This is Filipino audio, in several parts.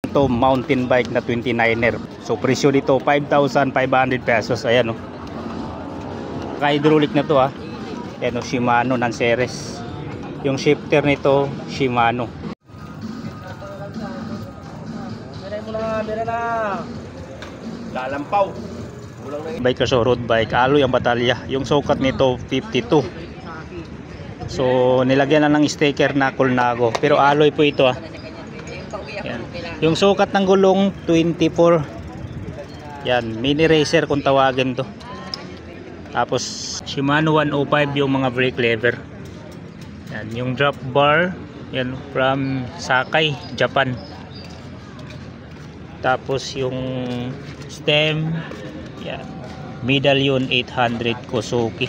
Ito mountain bike na 29er. So presyo dito 5,500 pesos. Ayan oh. Hydraulic na to Ayan oh, Shimano Nanceres. Yung shifter nito Shimano. Meron na. Lalampaw. Bike so road bike, alloy ang batalya. Yung sukat nito 52. So nilagyan na ng sticker na Colnago, pero alloy po ito Yan. Yung sukat ng gulong 24. Yan, mini racer kung tawagin to. Tapos Shimano 105 yung mga brake lever. Yan, yung drop bar yan from Sakai, Japan. Tapos yung stem yan, medallion 800 Kosuki.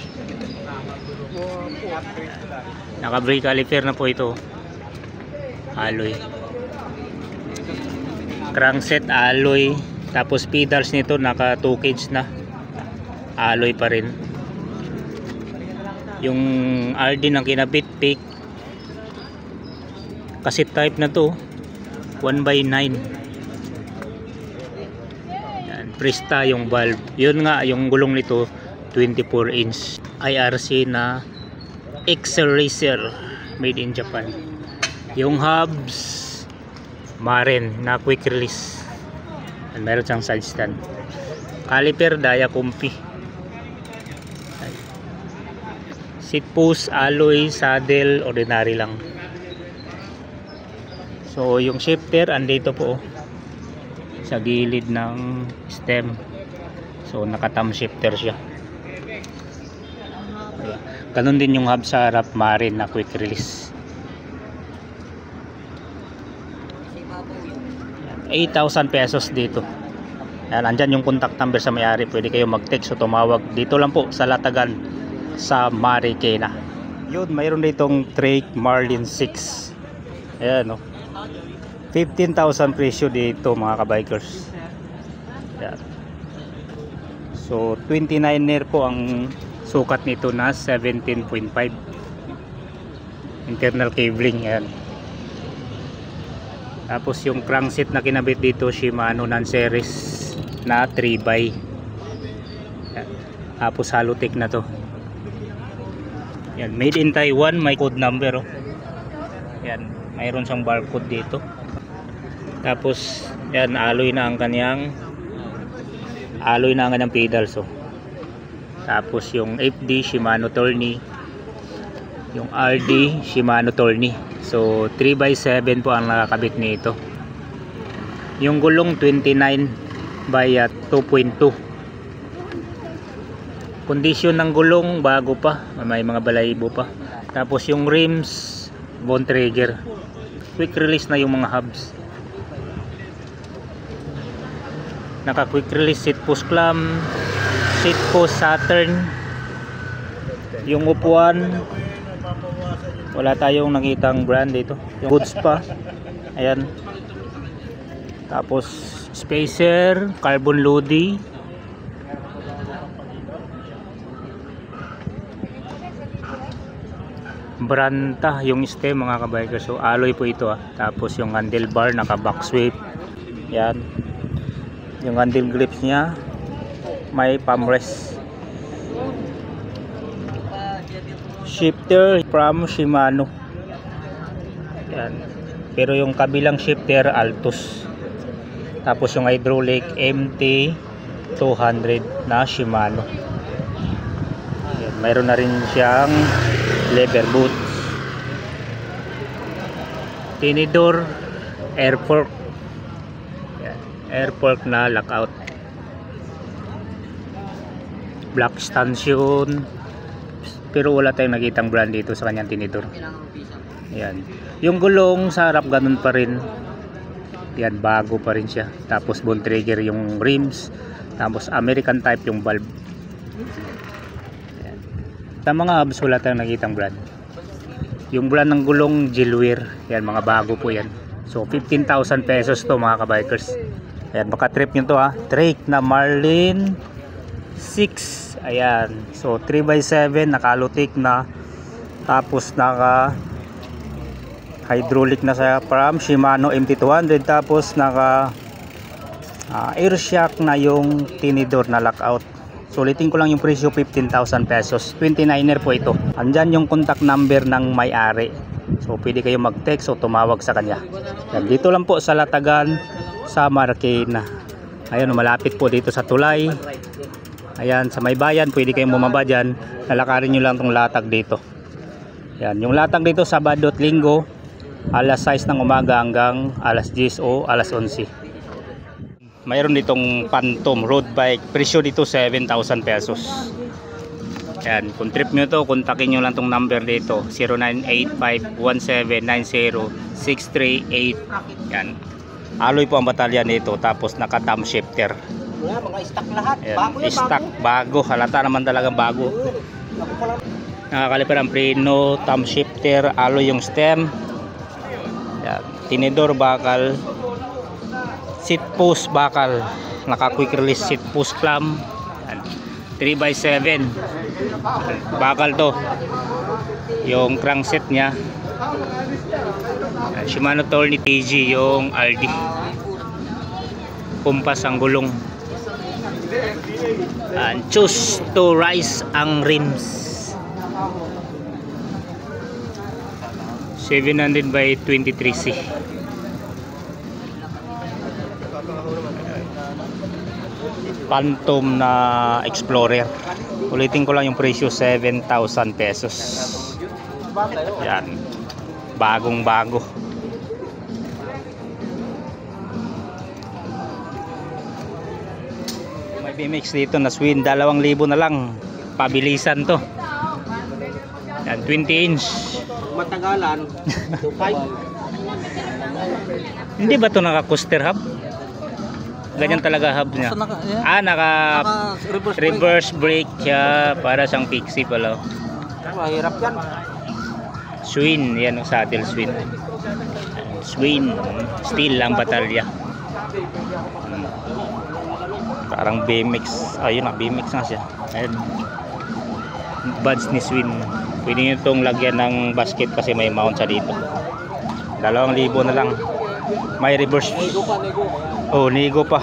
Naka brake caliper na po ito. Alloy. Crankset alloy. Tapos pedals nito naka 2 cage na. Alloy pa rin. Yung RD ng kinabit pick. Kasi type na to 1/9. Yan, Presta yung valve. Yun nga yung gulong nito 24 inch. IRC na Excel Racer made in Japan. Yung hubs Marin na quick release. And meron siyang side stand. Caliper Diacompi. Seat post alloy, saddle ordinary lang. So yung shifter andito po sa gilid ng stem. So naka thumb shifter siya. Ganun din yung hub sa harap, Marin na quick release. 8,000 pesos dito. Yan, andyan yung contact number sa may-ari. Pwede kayo mag-text o tumawag. Dito lang po sa Latagan sa Marikina. Yun, mayroon ditong Drake Marlin 6. Ayan 15,000 presyo dito mga kabikers. Yan. So 29er po ang sukat nito na 17.5. Internal cabling yan. Tapos yung crankset na kinabit dito Shimano Nanceres na 3x. Tapos Halotech na to. Yan, made in Taiwan, may code number Yan, mayroon siyang barcode dito. Tapos yan, alloy na ang kanyang pedals Tapos yung FD Shimano Tourney. Yung RD Shimano Tourney. So 3x7 po ang nakakabit nito. Yung gulong 29/2.2. Kondisyon ng gulong bago pa, may mga balahibo pa. Tapos yung rims Bontrager. Quick release na yung mga hubs. Naka quick release seat post clamp, seat post Saturn. Yung upuan wala tayong nakitang brand dito. Yung goods pa. Ayan. Tapos spacer, carbon lodi. Branta yung stem mga kabikers. So alloy po ito Tapos yung handlebar naka back sweep. Yan. Yung handle grips niya may palm rest. Shifter from Shimano. Yan. Pero yung kabilang shifter Altus. Tapos yung hydraulic MT 200 na Shimano. Yan. Mayroon na rin siyang leather boots. Tinidor air fork. Yan. Air fork na lockout. Black stanchion. Pero wala tayong nakitang brand dito sa kanyang tinidor. Yan. Yung gulong sa harap ganun pa rin. Yan, bago pa rin siya. Tapos Bontrager yung rims. Tapos American type yung valve. Yan. Sa mga hubs wala tayong nakitang brand. Yung brand ng gulong Gilwear. Yan, mga bago po yan. So 15,000 pesos to mga kabikers. Ayan, baka trip nyo to Drake na Marlin 6. Ayan. So 3x7 naka Halotech na. Tapos naka hydraulic na sa from Shimano MT200, tapos naka air shock na yung tinidor na lockout. Sulitin ko lang yung presyo, 15,000 pesos. 29er po ito. Andyan yung contact number ng may-ari, so pwede kayo mag-text o tumawag sa kanya. Yan, dito lang po sa Latagan sa Marikina. Ayun, malapit po dito sa tulay. Ayan, sa may bayan, pwede kayong bumaba dyan. Lalakarin nyo lang tong latag dito. Yan, yung latag dito Sabado at Linggo, alas 6 ng umaga hanggang alas 10 o alas 11. Mayroon ditong Phantom road bike, presyo dito 7,000 pesos. Yan, kung trip nyo to, kontakin nyo lang tong number dito, 0985-1790-638. Yan, alloy po ang batalya nito, tapos naka thumb shifter. Wala, mga stock lahat. Yan, Bago yan, stock, bago. Halata naman talagang bago. Nakakaliper ang preno, thumb shifter, alloy yung stem. Yan, tinidor bakal, seat post bakal, naka quick release seat post clamp. 3x7 bakal to. Yung crankset nya Shimano Tourney TG, yung RD. Kumpas ang gulong. And choose to rise ang rims. 700 by 23C. Phantom na Explorer. Ulitin ko lang yung presyo, 7,000 pesos. Yan, bagong bago. May BMX dito na Swin, 2,000 na lang. Pabilisan to. Yan, 20 inch. Matagalan, 2.5. Hindi ba to naka coaster hub? Ganyan talaga hub niya. Naka reverse brake siya, para siyang pixie pala. Mahirap yan. Swin, yan ang saddle swin. Swin, steel lang batalya. Parang BMX. Ayun na, BMX na siya. Ayun, buds ni Swin. Pwede nyo itong lagyan ng basket kasi may mount siya dito. 2,000 na lang. May reverse. Nego pa, nego. Oh, nego pa.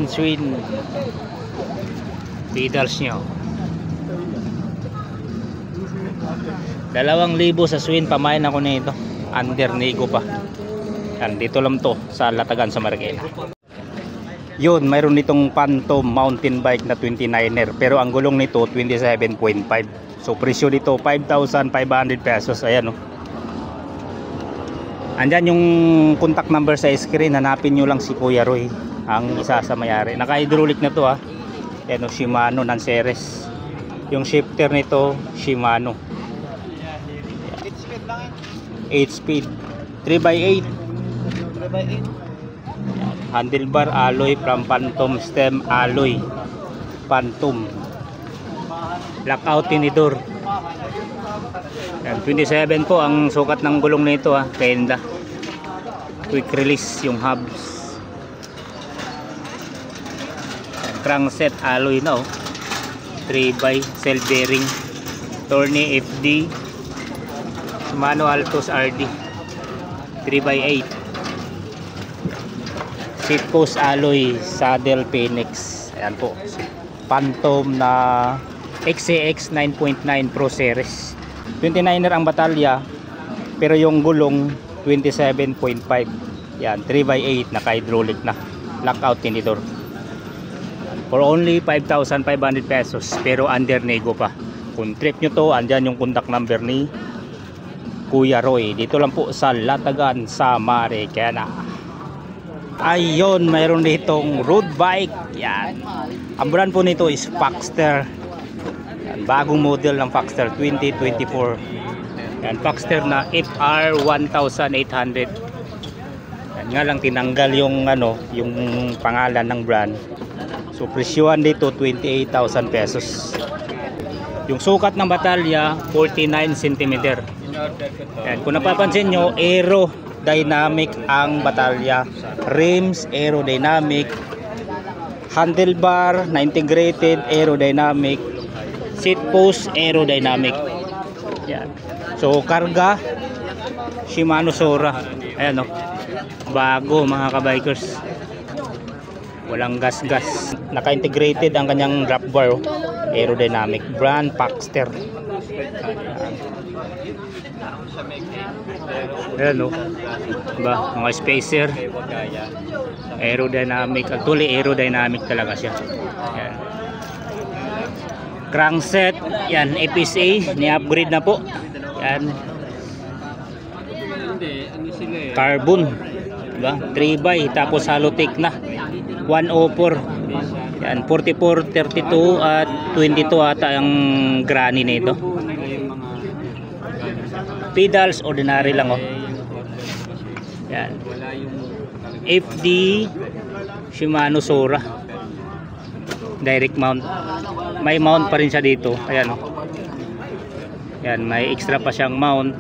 Swin. Pedals nyo. 2,000 sa Swin. Pamain ako nito. Under nego pa. Yan, dito lang to sa Latagan sa Marikina. Yun, mayroon nitong Phantom mountain bike na 29er, pero ang gulong nito 27.5. So presyo dito 5,500 pesos. Ayan, oh. Andyan yung contact number sa screen. Hanapin nyo lang si Kuya Roy, ang isa sa mayari. Naka-hydraulic na to, ha. Ayan, oh, Shimano Nanceres. Yung shifter nito Shimano 8 speed 3x8. Handlebar alloy from Phantom, stem alloy Phantom, lockout tinidor. 27 po ang sukat ng gulong nito, ha. Penda, quick release yung hubs. Crankset alloy na, oh. 3x cell bearing, Tourney FD, Shimano Altos RD 3x8. Seat post alloy, saddle Phoenix. Ayan po, Phantom na XCX 9.9 Pro Series. 29er ang batalya, pero yung gulong 27.5. Yan, 3x8, naka-hydraulic na, lockout tinidor. For only 5,500 pesos, pero under nego pa. Kung trip nyo to, andyan yung contact number ni Kuya Roy. Dito lang po sa Latagan sa Marikina. Ayun, mayroon ditong road bike. Yan, ang brand po nito is Foxster. Yan, bagong model ng Foxster 2024. Yan, Foxster na FR 1800. Yan nga lang, tinanggal yung yung pangalan ng brand. So presyuhan dito 28,000 pesos. Yung sukat ng batalya 49 cm. Yan, kung napapansin nyo, aerodynamic ang batalya. Rims aerodynamic, handlebar na integrated aerodynamic, Seat post aerodynamic. Yan. So karga Shimano Sora. Ayan, oh. Bago mga kabikers. Walang gas-gas. Naka-integrated ang kanyang drop bar, oh. Aerodynamic. Brand Paxter. Ayan, oh. Diba? Mga spacer. Aerodynamic. Actually aerodynamic talaga siya. Ayan. Crankset. Yan, FSA. Ni-upgrade na po. Yan. Carbon. Diba? 3x. Tapos halotech na. 104. Yan, 44, 32 at 22 ata ang granny nito. Pedals, ordinary lang, oh. Yan. FD Shimano Sora. Direct mount. May mount pa rin siya dito. Ayan, oh. Yan, may extra pa siyang mount.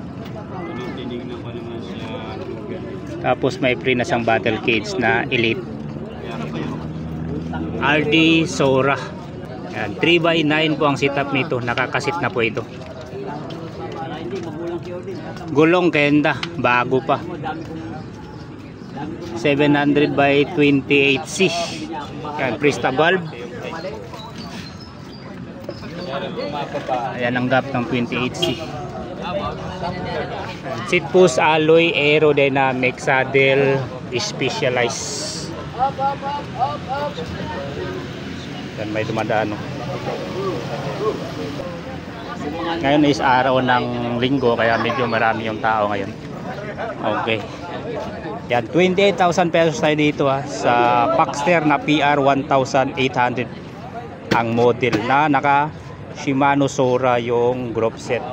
Tapos may free na siyang battle cage na Elite. RD Sora. Yan, 3x9 po ang setup nito. Nakakasit na po ito. Gulong kenda, bago pa. 700 by 28C. Yan, Presta valve. Ayan ang gap ng 28C. Seat post alloy aerodynamic saddle specialized. Yan, may dumadaan, oh. Ngayon is araw ng linggo kaya medyo marami yung tao ngayon. Okay. Yan, 28,000 pesos tayo dito, ha, sa Paxter na PR 1,800 ang model na naka Shimano Sora yung group set.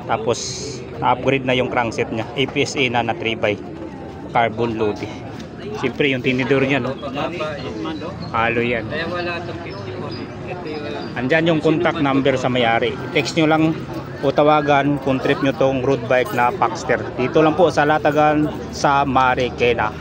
Tapos upgrade na yung crankset niya. APSA na 3x carbon loading. Siyempre yung tinidor niya, no? Halo yan. Andyan yung contact number sa may-ari. Text nyo lang o tawagan kung trip nyo tong road bike na Paxter. Dito lang po sa Latagan sa Marikina.